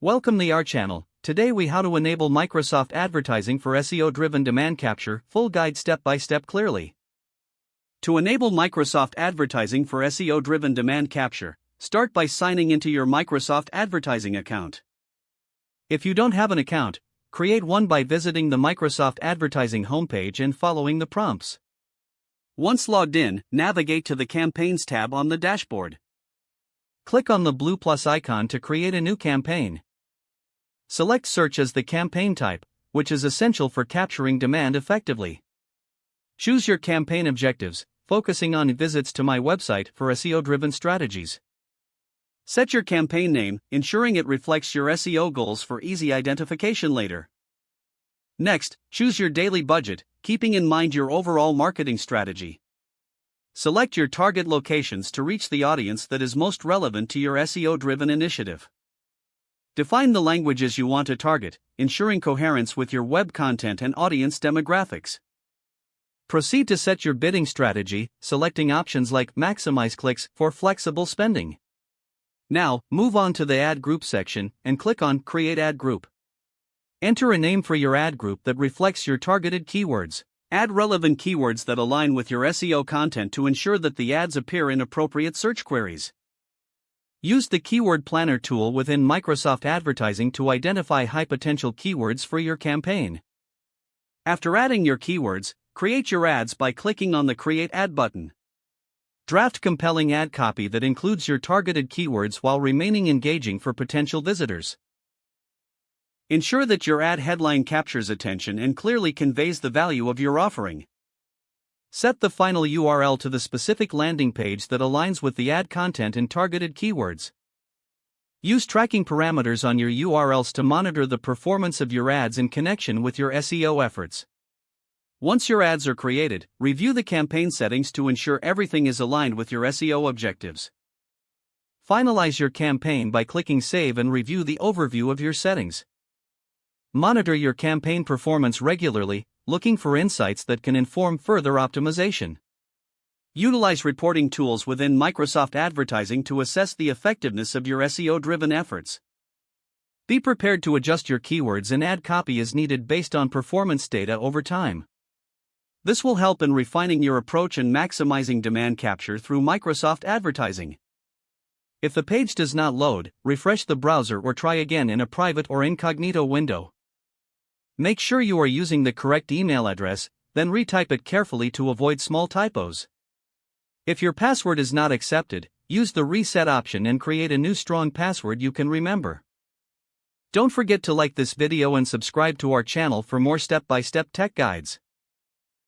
Welcome to our channel. Today we how to enable Microsoft advertising for SEO-driven demand capture, full guide step by step clearly. To enable Microsoft advertising for SEO-driven demand capture, start by signing into your Microsoft advertising account. If you don't have an account, create one by visiting the Microsoft advertising homepage and following the prompts. Once logged in, navigate to the Campaigns tab on the dashboard. Click on the blue plus icon to create a new campaign. Select Search as the campaign type, which is essential for capturing demand effectively. Choose your campaign objectives, focusing on visits to my website for SEO-driven strategies. Set your campaign name, ensuring it reflects your SEO goals for easy identification later. Next, choose your daily budget, keeping in mind your overall marketing strategy. Select your target locations to reach the audience that is most relevant to your SEO-driven initiative. Define the languages you want to target, ensuring coherence with your web content and audience demographics. Proceed to set your bidding strategy, selecting options like Maximize Clicks for flexible spending. Now, move on to the Ad Group section and click on Create Ad Group. Enter a name for your ad group that reflects your targeted keywords. Add relevant keywords that align with your SEO content to ensure that the ads appear in appropriate search queries. Use the Keyword Planner tool within Microsoft Advertising to identify high-potential keywords for your campaign. After adding your keywords, create your ads by clicking on the Create Ad button. Draft compelling ad copy that includes your targeted keywords while remaining engaging for potential visitors. Ensure that your ad headline captures attention and clearly conveys the value of your offering. Set the final URL to the specific landing page that aligns with the ad content and targeted keywords. Use tracking parameters on your URLs to monitor the performance of your ads in connection with your SEO efforts. Once your ads are created, review the campaign settings to ensure everything is aligned with your SEO objectives. Finalize your campaign by clicking Save and review the overview of your settings. Monitor your campaign performance regularly, looking for insights that can inform further optimization. Utilize reporting tools within Microsoft Advertising to assess the effectiveness of your SEO-driven efforts. Be prepared to adjust your keywords and ad copy as needed based on performance data over time. This will help in refining your approach and maximizing demand capture through Microsoft Advertising. If the page does not load, refresh the browser or try again in a private or incognito window. Make sure you are using the correct email address, then retype it carefully to avoid small typos. If your password is not accepted, use the reset option and create a new strong password you can remember. Don't forget to like this video and subscribe to our channel for more step-by-step tech guides.